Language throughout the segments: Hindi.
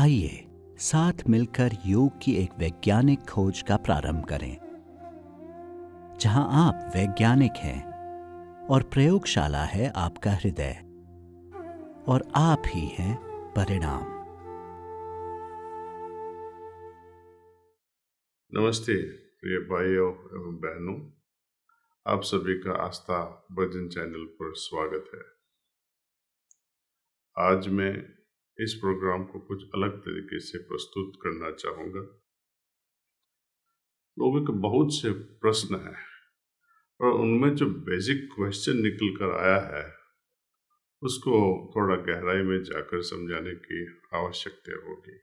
आइए साथ मिलकर योग की एक वैज्ञानिक खोज का प्रारंभ करें, जहां आप वैज्ञानिक हैं और प्रयोगशाला है आपका हृदय, और आप ही हैं परिणाम। नमस्ते प्रिय भाइयों एवं बहनों, आप सभी का आस्था भजन चैनल पर स्वागत है। आज मैं इस प्रोग्राम को कुछ अलग तरीके से प्रस्तुत करना चाहूँगा। लोगों के बहुत से प्रश्न हैं और उनमें जो बेसिक क्वेश्चन निकल कर आया है उसको थोड़ा गहराई में जाकर समझाने की आवश्यकता होगी,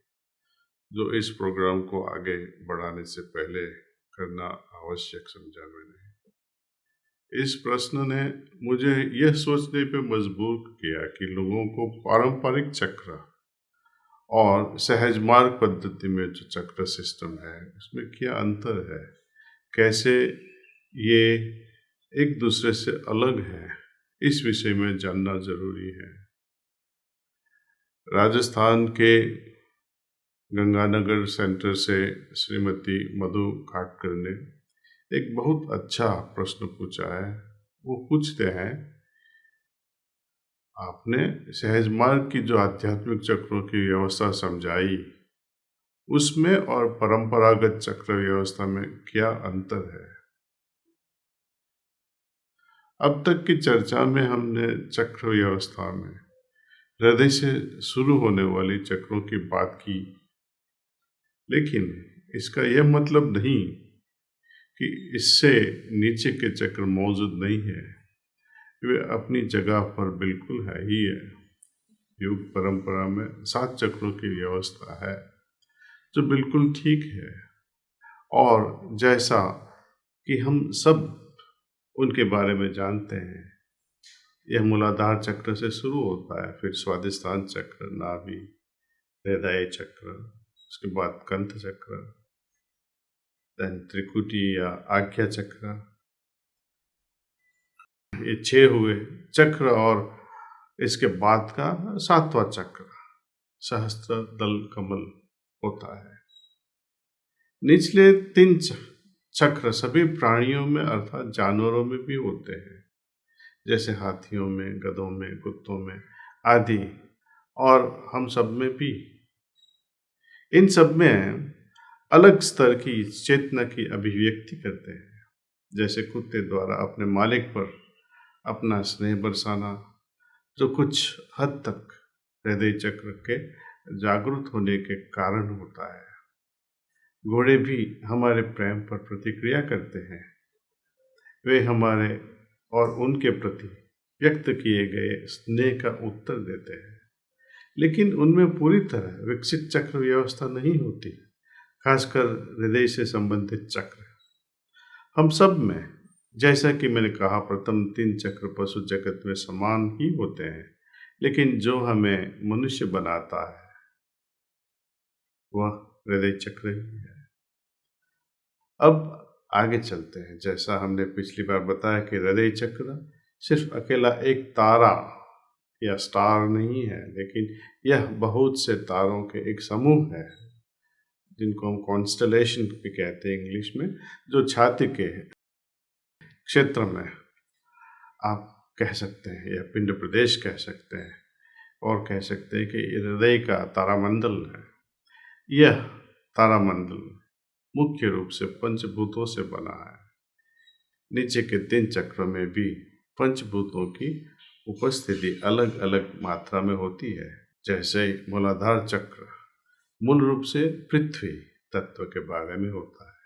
जो इस प्रोग्राम को आगे बढ़ाने से पहले करना आवश्यक समझा मैंने। इस प्रश्न ने मुझे यह सोचने पे मजबूर किया कि लोगों को पारंपरिक चक्र और सहज मार्ग पद्धति में जो चक्र सिस्टम है उसमें क्या अंतर है, कैसे ये एक दूसरे से अलग है, इस विषय में जानना जरूरी है। राजस्थान के गंगानगर सेंटर से श्रीमती मधु खाटकर ने एक बहुत अच्छा प्रश्न पूछा है। वो पूछते हैं, आपने सहज मार्ग की जो आध्यात्मिक चक्रों की व्यवस्था समझाई, उसमें और परंपरागत चक्र व्यवस्था में क्या अंतर है? अब तक की चर्चा में हमने चक्र व्यवस्था में हृदय से शुरू होने वाली चक्रों की बात की, लेकिन इसका यह मतलब नहीं कि इससे नीचे के चक्र मौजूद नहीं है। वे अपनी जगह पर बिल्कुल है ही है। योग परंपरा में 7 चक्रों की व्यवस्था है जो बिल्कुल ठीक है, और जैसा कि हम सब उनके बारे में जानते हैं, यह मूलाधार चक्र से शुरू होता है, फिर स्वादिष्ठान चक्र, नाभि, हृदय चक्र, उसके बाद कंठ चक्र, देन त्रिकुटी या आज्ञा चक्र। ये 6 हुए चक्र, और इसके बाद का 7वां चक्र सहस्त्र दल कमल होता है। निचले 3 चक्र सभी प्राणियों में अर्थात जानवरों में भी होते हैं, जैसे हाथियों में, गधों में, कुत्तों में आदि, और हम सब में भी। इन सब में अलग स्तर की चेतना की अभिव्यक्ति करते हैं, जैसे कुत्ते द्वारा अपने मालिक पर अपना स्नेह बरसाना, जो कुछ हद तक हृदय चक्र के जागृत होने के कारण होता है। घोड़े भी हमारे प्रेम पर प्रतिक्रिया करते हैं। वे हमारे और उनके प्रति व्यक्त किए गए स्नेह का उत्तर देते हैं, लेकिन उनमें पूरी तरह विकसित चक्र व्यवस्था नहीं होती, खासकर हृदय से संबंधित चक्र। हम सब में, जैसा कि मैंने कहा, प्रथम 3 चक्र पशु जगत में समान ही होते हैं, लेकिन जो हमें मनुष्य बनाता है वह हृदय चक्र ही है। अब आगे चलते हैं। जैसा हमने पिछली बार बताया कि हृदय चक्र सिर्फ अकेला एक तारा या स्टार नहीं है, लेकिन यह बहुत से तारों के एक समूह है, जिनको हम कॉन्स्टलेशन भी कहते हैं इंग्लिश में, जो छाती के क्षेत्र में आप कह सकते हैं, या पिंड प्रदेश कह सकते हैं, और कह सकते हैं कि हृदय का तारामंडल है। यह तारामंडल मुख्य रूप से पंचभूतों से बना है। नीचे के 3 चक्रों में भी पंचभूतों की उपस्थिति अलग अलग मात्रा में होती है। जैसे मूलाधार चक्र मूल रूप से पृथ्वी तत्व के बारे में होता है।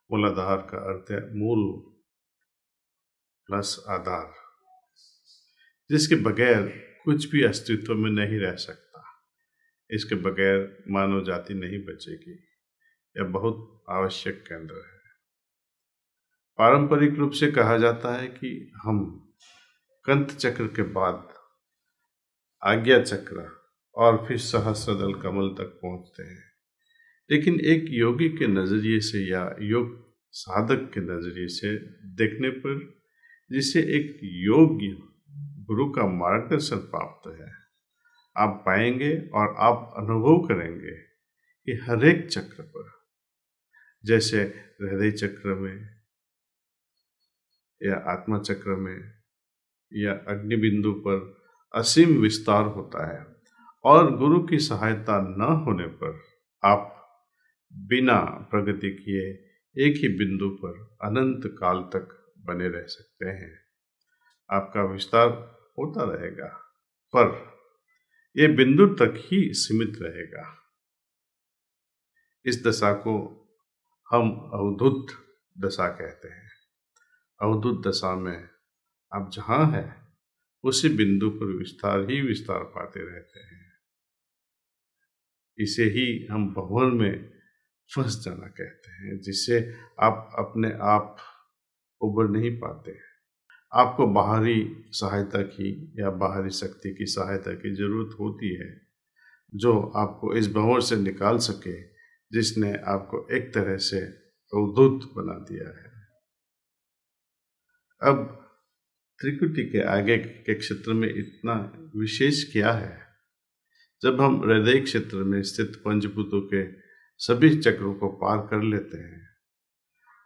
मूलाधार का अर्थ है मूल प्लस आधार, जिसके बगैर कुछ भी अस्तित्व में नहीं रह सकता। इसके बगैर मानव जाति नहीं बचेगी। यह बहुत आवश्यक केंद्र है। पारंपरिक रूप से कहा जाता है कि हम कंठ चक्र के बाद आज्ञा चक्र और फिर सहस्त्रदल कमल तक पहुंचते हैं, लेकिन एक योगी के नजरिए से या योग साधक के नजरिए से देखने पर, जिसे एक योग्य गुरु का मार्गदर्शन प्राप्त है, आप पाएंगे और आप अनुभव करेंगे कि हर एक चक्र पर, जैसे हृदय चक्र में या आत्मा चक्र में या अग्नि बिंदु पर असीम विस्तार होता है, और गुरु की सहायता न होने पर आप बिना प्रगति किए एक ही बिंदु पर अनंत काल तक बने रह सकते हैं। आपका विस्तार होता रहेगा, पर यह बिंदु तक ही सीमित रहेगा। इस दशा को हम अवधूत दशा कहते हैं। अवधूत दशा में आप जहाँ हैं उसी बिंदु पर विस्तार ही विस्तार पाते रहते हैं। इसे ही हम भंवर में फंस जाना कहते हैं, जिससे आप अपने आप उबर नहीं पाते। आपको बाहरी सहायता की या बाहरी शक्ति की सहायता की जरूरत होती है, जो आपको इस भंवर से निकाल सके, जिसने आपको एक तरह से अवधूत बना दिया है। अब त्रिकुटी के आगे के क्षेत्र में इतना विशेष क्या है? जब हम हृदय क्षेत्र में स्थित पंचभूतों के सभी चक्रों को पार कर लेते हैं,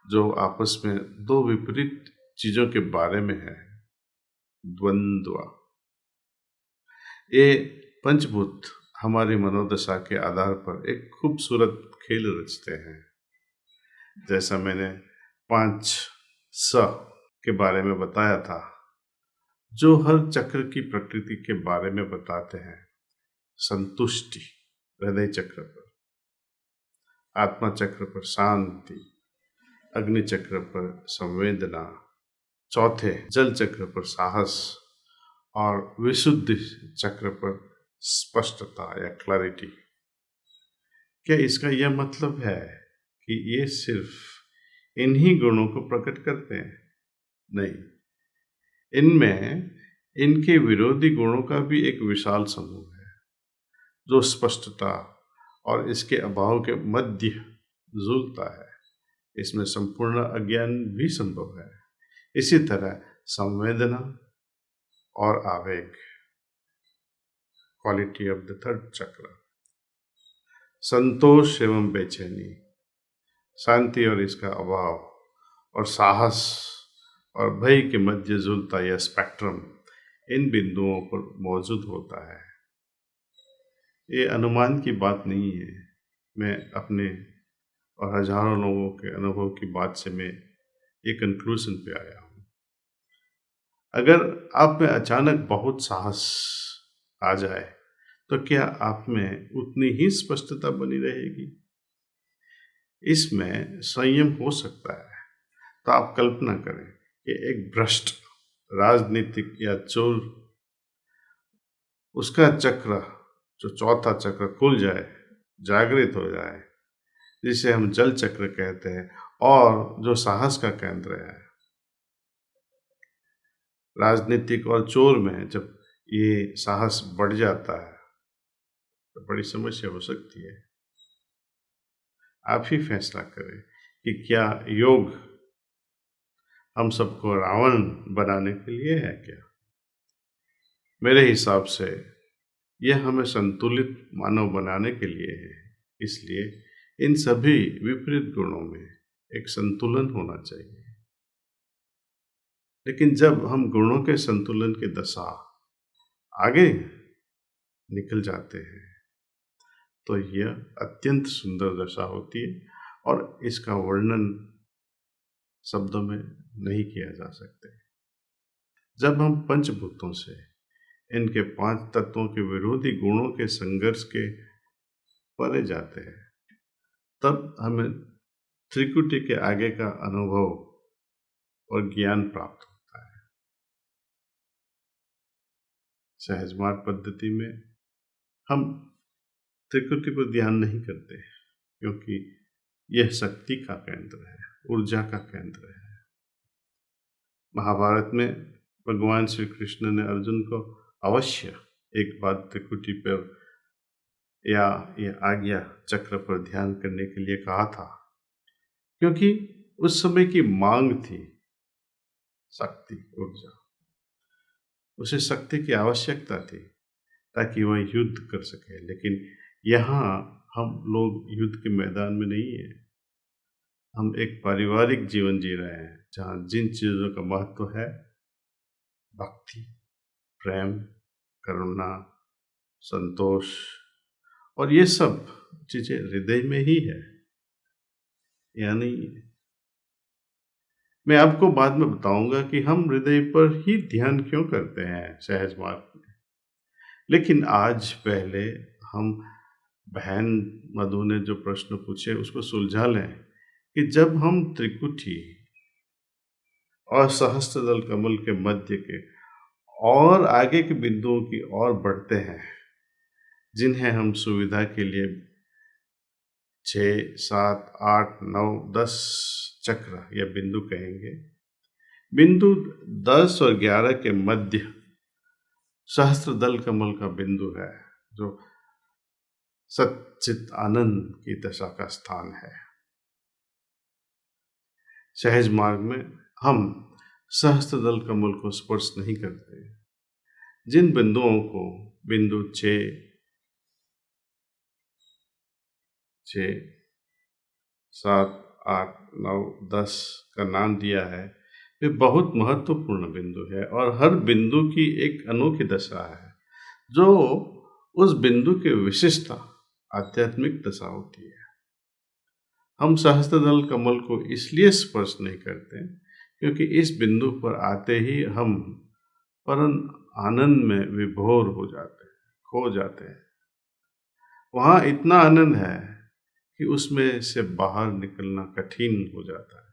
जो आपस में दो विपरीत चीजों के बारे में है, द्वंद्व। ये पंचभूत हमारी मनोदशा के आधार पर एक खूबसूरत खेल रचते हैं। जैसा मैंने 5 स के बारे में बताया था, जो हर चक्र की प्रकृति के बारे में बताते हैं। संतुष्टि हृदय चक्र पर, आत्मा चक्र पर शांति, अग्नि चक्र पर संवेदना, चौथे जल चक्र पर साहस, और विशुद्धि चक्र पर स्पष्टता या क्लैरिटी। क्या इसका यह मतलब है कि ये सिर्फ इन्हीं गुणों को प्रकट करते हैं? नहीं, इनमें इनके विरोधी गुणों का भी एक विशाल समूह है, जो स्पष्टता और इसके अभाव के मध्य झूलता है। इसमें संपूर्ण अज्ञान भी संभव है। इसी तरह संवेदना और आवेग, क्वालिटी ऑफ द थर्ड चक्र, संतोष एवं बेचैनी, शांति और इसका अभाव, और साहस और भय के मध्य झूलता यह स्पेक्ट्रम इन बिंदुओं पर मौजूद होता है। ये अनुमान की बात नहीं है। मैं अपने और हजारों लोगों के अनुभव की बात से मैं ये कंक्लूजन पे आया हूँ। अगर आप में अचानक बहुत साहस आ जाए, तो क्या आप में उतनी ही स्पष्टता बनी रहेगी? इसमें संयम हो सकता है। तो आप कल्पना करें कि एक भ्रष्ट राजनीतिक या चोर, उसका चक्र, जो चौथा चक्र खुल जाए, जागृत हो जाए, जिसे हम जल चक्र कहते हैं, और जो साहस का केंद्र है। राजनीतिक और चोर में जब ये साहस बढ़ जाता है तो बड़ी समस्या हो सकती है। आप ही फैसला करें कि क्या योग हम सबको रावण बनाने के लिए है क्या? मेरे हिसाब से यह हमें संतुलित मानव बनाने के लिए है। इसलिए इन सभी विपरीत गुणों में एक संतुलन होना चाहिए। लेकिन जब हम गुणों के संतुलन की दशा आगे निकल जाते हैं, तो यह अत्यंत सुंदर दशा होती है, और इसका वर्णन शब्दों में नहीं किया जा सकते। जब हम पंचभूतों से इनके 5 तत्वों के विरोधी गुणों के संघर्ष के परे जाते हैं, तब हमें त्रिकुटी के आगे का अनुभव और ज्ञान प्राप्त होता है। सहज मार्ग पद्धति में हम त्रिकुटी पर ध्यान नहीं करते, क्योंकि यह शक्ति का केंद्र है, ऊर्जा का केंद्र है। महाभारत में भगवान श्री कृष्ण ने अर्जुन को अवश्य एक बार त्रिकुटी पर या ये आज्ञा चक्र पर ध्यान करने के लिए कहा था, क्योंकि उस समय की मांग थी शक्ति, ऊर्जा। उसे शक्ति की आवश्यकता थी। ताकि वह युद्ध कर सके। लेकिन यहाँ हम लोग युद्ध के मैदान में नहीं है, हम एक पारिवारिक जीवन जी रहे हैं जहाँ जिन चीज़ों का महत्व है, भक्ति, प्रेम, करुणा, संतोष, और ये सब चीज़ें हृदय में ही है। यानी मैं आपको बाद में बताऊंगा कि हम हृदय पर ही ध्यान क्यों करते हैं सहज मार्ग में। लेकिन आज पहले हम बहन मधु ने जो प्रश्न पूछे उसको सुलझा लें कि जब हम त्रिकुटी और सहस्त्रदल कमल के मध्य के और आगे के बिंदुओं की ओर बढ़ते हैं, जिन्हें हम सुविधा के लिए 6, 7, 8, 9, 10 चक्र या बिंदु कहेंगे। बिंदु 10 और 11 के मध्य सहस्त्रदल कमल का बिंदु है, जो सच्चित आनंद की दशा का स्थान है। सहज मार्ग में हम सहस्त्रदल कमल को स्पर्श नहीं करते। जिन बिंदुओं को बिंदु 6, 7, 8, 9, 10 का नाम दिया है, वे बहुत महत्वपूर्ण बिंदु है और हर बिंदु की एक अनोखी दशा है, जो उस बिंदु की विशिष्टता आध्यात्मिक दशा होती है। हम सहस्त्रदल कमल को इसलिए स्पर्श नहीं करते क्योंकि इस बिंदु पर आते ही हम परम आनंद में विभोर हो जाते हैं, खो जाते हैं। वहाँ इतना आनंद है कि उसमें से बाहर निकलना कठिन हो जाता है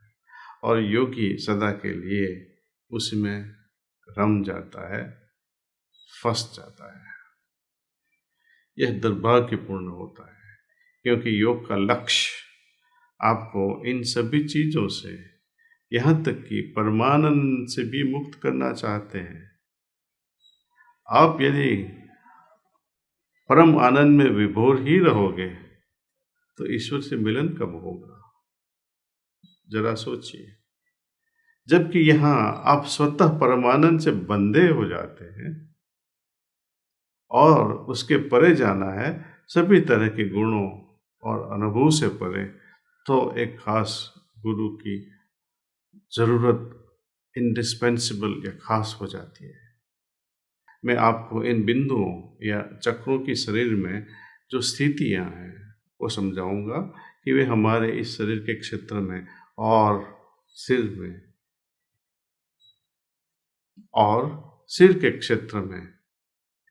और योगी सदा के लिए उसमें रम जाता है, फंस जाता है। यह दुर्भाग्यपूर्ण होता है क्योंकि योग का लक्ष्य आपको इन सभी चीज़ों से, यहाँ तक कि परमानंद से भी मुक्त करना चाहते हैं। आप यदि परम आनंद में विभोर ही रहोगे तो ईश्वर से मिलन कब होगा, जरा सोचिए। जबकि यहाँ आप स्वतः परमानंद से बंधे हो जाते हैं और उसके परे जाना है, सभी तरह के गुणों और अनुभव से परे, तो एक खास गुरु की जरूरत इंडिस्पेंसिबल या खास हो जाती है। मैं आपको इन बिंदुओं या चक्रों की शरीर में जो स्थितियां हैं वो समझाऊंगा कि वे हमारे इस शरीर के क्षेत्र में और सिर के क्षेत्र में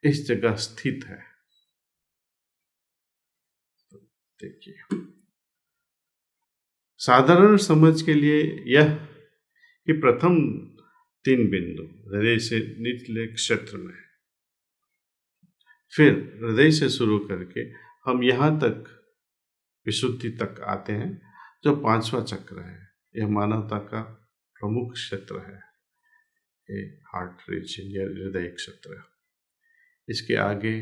इस जगह स्थित है। तो देखिए, साधारण समझ के लिए यह कि प्रथम 3 बिंदु हृदय से निचले क्षेत्र में, फिर हृदय से शुरू करके हम यहाँ तक विशुद्धि तक आते हैं, जो 5वां चक्र है। यह मानवता का प्रमुख क्षेत्र है, ये हार्ट रीजन या हृदय क्षेत्र। इसके आगे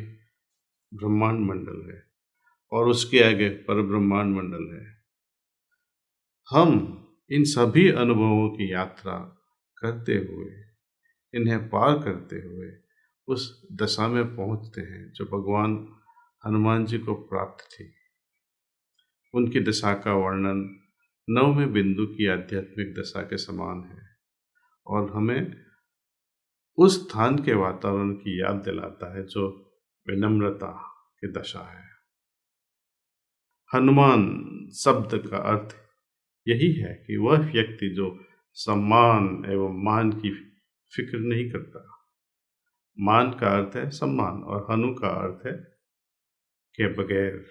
ब्रह्मांड मंडल है और उसके आगे परब्रह्मांड मंडल है। हम इन सभी अनुभवों की यात्रा करते हुए, इन्हें पार करते हुए उस दशा में पहुंचते हैं जो भगवान हनुमान जी को प्राप्त थी। उनकी दशा का वर्णन 9वें बिंदु की आध्यात्मिक दशा के समान है और हमें उस स्थान के वातावरण की याद दिलाता है जो विनम्रता की दशा है। हनुमान शब्द का अर्थ यही है कि वह व्यक्ति जो सम्मान एवं मान की फिक्र नहीं करता। मान का अर्थ है सम्मान और हनु का अर्थ है के बगैर।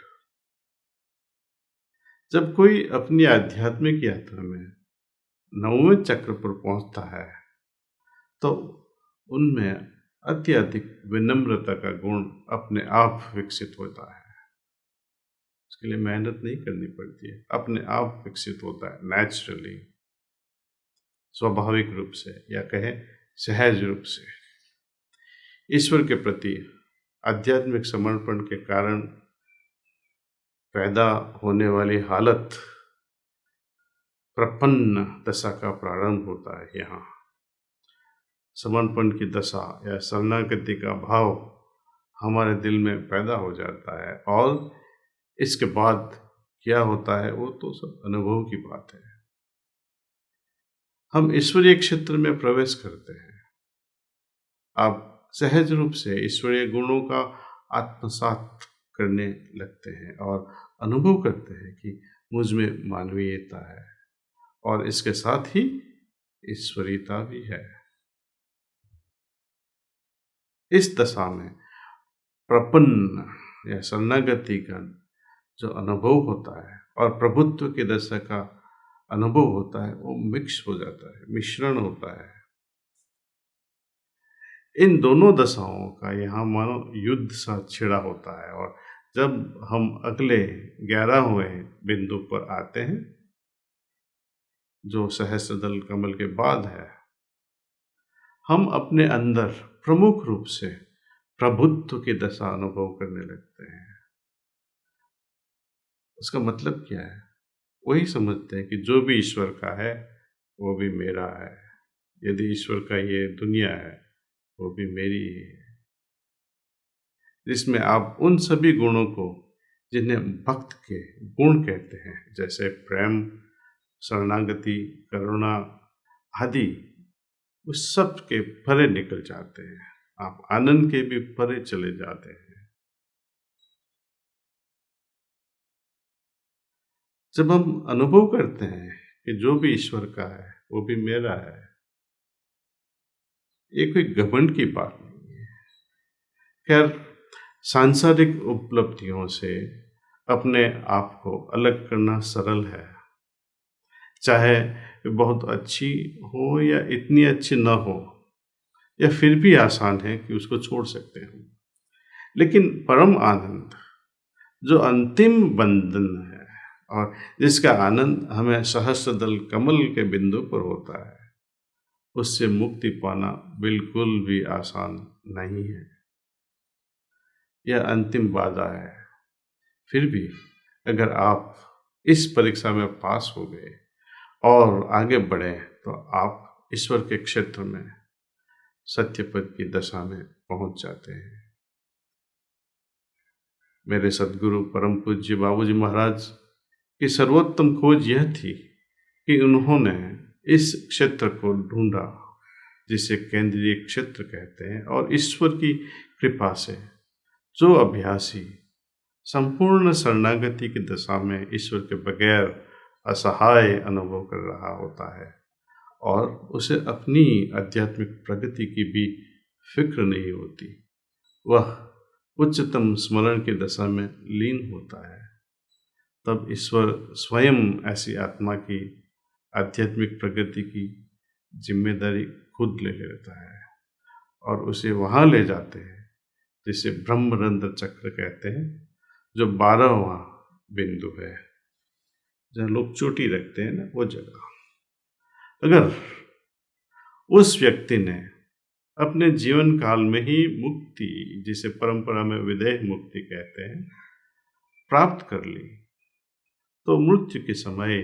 जब कोई अपनी आध्यात्मिक यात्रा में 9वें चक्र पर पहुंचता है तो उनमें अत्यधिक विनम्रता का गुण अपने आप विकसित होता है। इसके लिए मेहनत नहीं करनी पड़ती है, अपने आप विकसित होता है, नेचुरली, स्वाभाविक रूप से, या कहें सहज रूप से। ईश्वर के प्रति आध्यात्मिक समर्पण के कारण पैदा होने वाली हालत प्रपन्न दशा का प्रारंभ होता है। यहाँ समर्पण की दशा या शरणागति का भाव हमारे दिल में पैदा हो जाता है, और इसके बाद क्या होता है वो तो सब अनुभव की बात है। हम ईश्वरीय क्षेत्र में प्रवेश करते हैं। आप सहज रूप से ईश्वरीय गुणों का आत्मसात करने लगते हैं और अनुभव करते हैं कि मुझ में मानवीयता है और इसके साथ ही ईश्वरीयता भी है। इस दशा में प्रपन्न या शरणागति का जो अनुभव होता है और प्रभुत्व की दशा का अनुभव होता है वो मिक्स हो जाता है, मिश्रण होता है। इन दोनों दशाओं का यहाँ मानो युद्ध सा छिड़ा होता है, और जब हम अगले 11वें बिंदु पर आते हैं जो सहस्त्रदल कमल के बाद है, हम अपने अंदर प्रमुख रूप से प्रभुत्व की दशा अनुभव करने लगते हैं। उसका मतलब क्या है? वही समझते हैं कि जो भी ईश्वर का है वो भी मेरा है, यदि ईश्वर का ये दुनिया है वो भी मेरी है। जिसमें आप उन सभी गुणों को जिन्हें भक्त के गुण कहते हैं, जैसे प्रेम, शरणागति, करुणा आदि, उस सब के परे निकल जाते हैं। आप आनंद के भी परे चले जाते हैं। जब हम अनुभव करते हैं कि जो भी ईश्वर का है वो भी मेरा है, ये कोई घमंड की बात नहीं है। खैर, सांसारिक उपलब्धियों से अपने आप को अलग करना सरल है, चाहे बहुत अच्छी हो या इतनी अच्छी न हो, या फिर भी आसान है कि उसको छोड़ सकते हैं। लेकिन परम आनंद जो अंतिम बंधन है और जिसका आनंद हमें सहस्त्रदल कमल के बिंदु पर होता है, उससे मुक्ति पाना बिल्कुल भी आसान नहीं है। यह अंतिम बाधा है। फिर भी अगर आप इस परीक्षा में पास हो गए और आगे बढ़े तो आप ईश्वर के क्षेत्र में सत्यपद की दशा में पहुंच जाते हैं। मेरे सद्गुरु परम पूज्य बाबूजी महाराज की सर्वोत्तम खोज यह थी कि उन्होंने इस क्षेत्र को ढूंढा जिसे केंद्रीय क्षेत्र कहते हैं, और ईश्वर की कृपा से जो अभ्यासी संपूर्ण शरणागति की दशा में ईश्वर के बगैर असहाय अनुभव कर रहा होता है और उसे अपनी आध्यात्मिक प्रगति की भी फिक्र नहीं होती, वह उच्चतम स्मरण की दशा में लीन होता है, तब ईश्वर स्वयं ऐसी आत्मा की आध्यात्मिक प्रगति की जिम्मेदारी खुद ले लेता है और उसे वहाँ ले जाते हैं जिसे ब्रह्मरंध्र चक्र कहते हैं, जो 12वां बिंदु है, जहाँ लोग चोटी रखते हैं ना, वो जगह। अगर उस व्यक्ति ने अपने जीवन काल में ही मुक्ति, जिसे परंपरा में विदेह मुक्ति कहते हैं, प्राप्त कर ली, तो मृत्यु के समय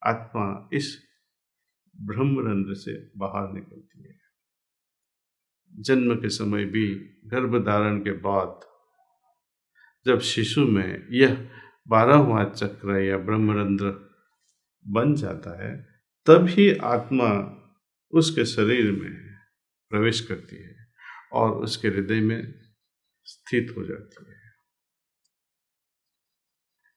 आत्मा इस ब्रह्मरंध्र से बाहर निकलती है। जन्म के समय भी, गर्भ धारण के बाद, जब शिशु में यह 12वां चक्र या ब्रह्मरंध्र बन जाता है, तब ही आत्मा उसके शरीर में प्रवेश करती है और उसके हृदय में स्थित हो जाती है।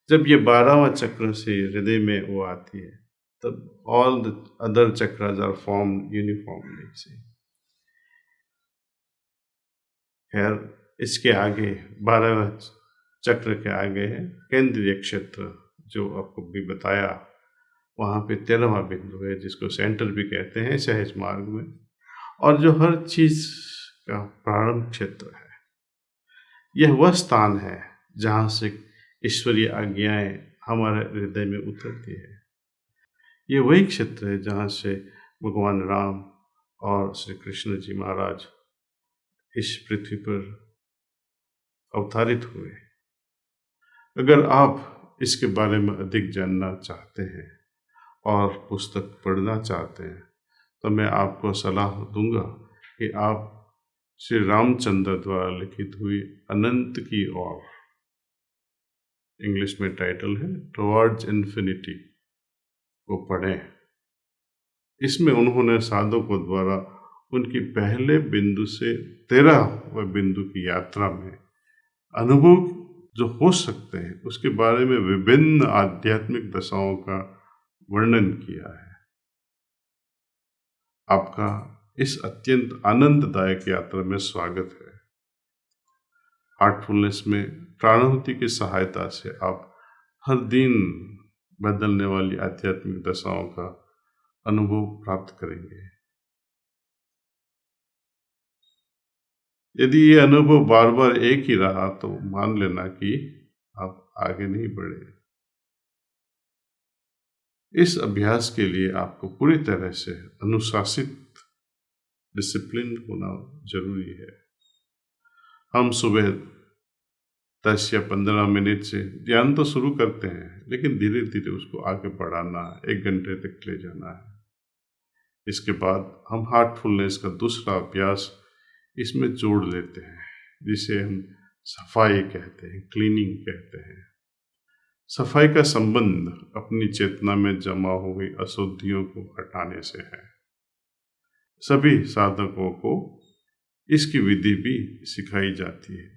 जब ये 12वां चक्र से हृदय में वो आती है, तब all the other chakras are formed uniformly से। खैर, इसके आगे 12वें चक्र के आगे है केंद्रीय क्षेत्र, जो आपको भी बताया। वहाँ पे 13वां बिंदु है जिसको सेंटर भी कहते हैं सहज मार्ग में, और जो हर चीज का प्रारंभ क्षेत्र है। यह वह स्थान है जहाँ से ईश्वरीय आज्ञाएं हमारे हृदय में उतरती है। ये वही क्षेत्र है जहाँ से भगवान राम और श्री कृष्ण जी महाराज इस पृथ्वी पर अवतारित हुए। अगर आप इसके बारे में अधिक जानना चाहते हैं और पुस्तक पढ़ना चाहते हैं, तो मैं आपको सलाह दूंगा कि आप श्री रामचंद्र द्वारा लिखित हुई अनंत की ओर, इंग्लिश में टाइटल है टुवर्ड्स इन्फिनिटी, को पढ़ें। इसमें उन्होंने साधकों द्वारा उनकी पहले बिंदु से 13वें बिंदु की यात्रा में अनुभव जो हो सकते हैं उसके बारे में विभिन्न आध्यात्मिक दशाओं का वर्णन किया है। आपका इस अत्यंत आनंददायक यात्रा में स्वागत है। हार्टफुलनेस में प्राणाहुति की सहायता से आप हर दिन बदलने वाली आध्यात्मिक दशाओं का अनुभव प्राप्त करेंगे। यदि ये अनुभव बार बार एक ही रहा तो मान लेना कि आप आगे नहीं बढ़े। इस अभ्यास के लिए आपको पूरी तरह से अनुशासित, डिसिप्लिन होना जरूरी है। हम सुबह 10 या 15 मिनट से ध्यान तो शुरू करते हैं, लेकिन धीरे धीरे उसको आगे बढ़ाना, 1 घंटे तक ले जाना है। इसके बाद हम हार्टफुलनेस का दूसरा अभ्यास इसमें जोड़ लेते हैं, जिसे हम सफाई कहते हैं, क्लीनिंग कहते हैं। सफाई का संबंध अपनी चेतना में जमा हुई अशुद्धियों को हटाने से है। सभी साधकों को इसकी विधि भी सिखाई जाती है।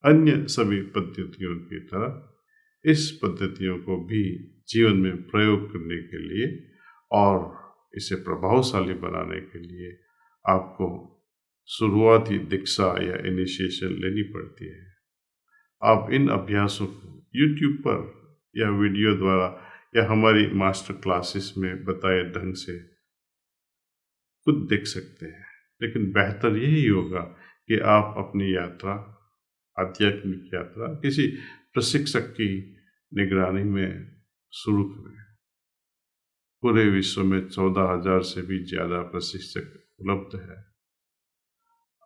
अन्य सभी पद्धतियों की तरह इस पद्धतियों को भी जीवन में प्रयोग करने के लिए और इसे प्रभावशाली बनाने के लिए आपको शुरुआती दीक्षा या इनिशिएशन लेनी पड़ती है। आप इन अभ्यासों को YouTube पर या वीडियो द्वारा या हमारी मास्टर क्लासेस में बताए ढंग से खुद देख सकते हैं, लेकिन बेहतर यही होगा कि आप अपनी यात्रा, आध्यात्मिक यात्रा किसी प्रशिक्षक की निगरानी में शुरू करें। पूरे विश्व में 14,000 से भी ज़्यादा प्रशिक्षक उपलब्ध है।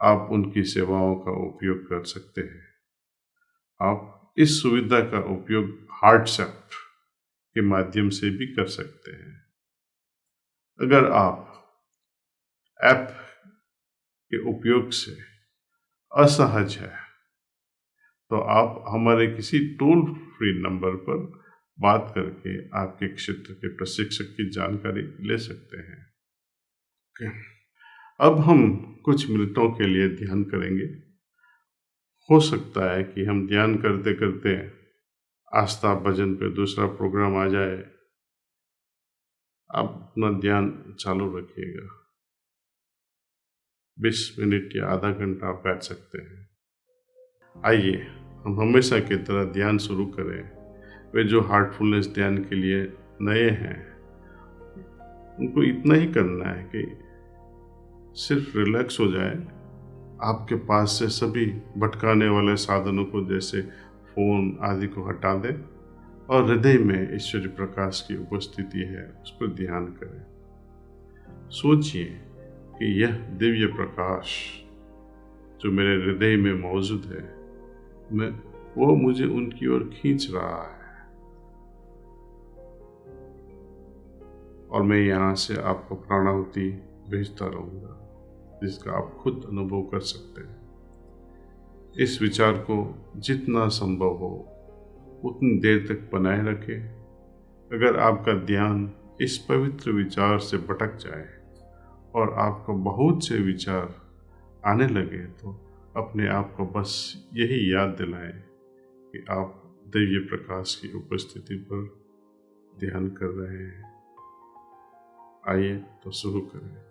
आप उनकी सेवाओं का उपयोग कर सकते हैं। आप इस सुविधा का उपयोग हार्टसेप्ट के माध्यम से भी कर सकते हैं। अगर आप ऐप के उपयोग से असहज है तो आप हमारे किसी टोल फ्री नंबर पर बात करके आपके क्षेत्र के प्रशिक्षक की जानकारी ले सकते हैं। अब हम कुछ मिनटों के लिए ध्यान करेंगे। हो सकता है कि हम ध्यान करते करते आस्था भजन पे दूसरा प्रोग्राम आ जाए। आप अपना ध्यान चालू रखिएगा। 20 मिनट या आधा घंटा आप बैठ सकते हैं। आइए हम हमेशा की तरह ध्यान शुरू करें। वे जो हार्टफुलनेस ध्यान के लिए नए हैं, उनको इतना ही करना है कि सिर्फ रिलैक्स हो जाए। आपके पास से सभी भटकाने वाले साधनों को, जैसे फोन आदि को हटा दें और हृदय में ईश्वरीय प्रकाश की उपस्थिति है उस पर ध्यान करें। सोचिए कि यह दिव्य प्रकाश जो मेरे हृदय में मौजूद है, वो मुझे उनकी ओर खींच रहा है और मैं यहाँ से आपको प्राणाहुति भेजता रहूँगा, जिसका आप खुद अनुभव कर सकते हैं। इस विचार को जितना संभव हो उतनी देर तक बनाए रखें। अगर आपका ध्यान इस पवित्र विचार से भटक जाए और आपको बहुत से विचार आने लगे तो अपने आप को बस यही याद दिलाएं कि आप दिव्य प्रकाश की उपस्थिति पर ध्यान कर रहे हैं। आइए तो शुरू करें।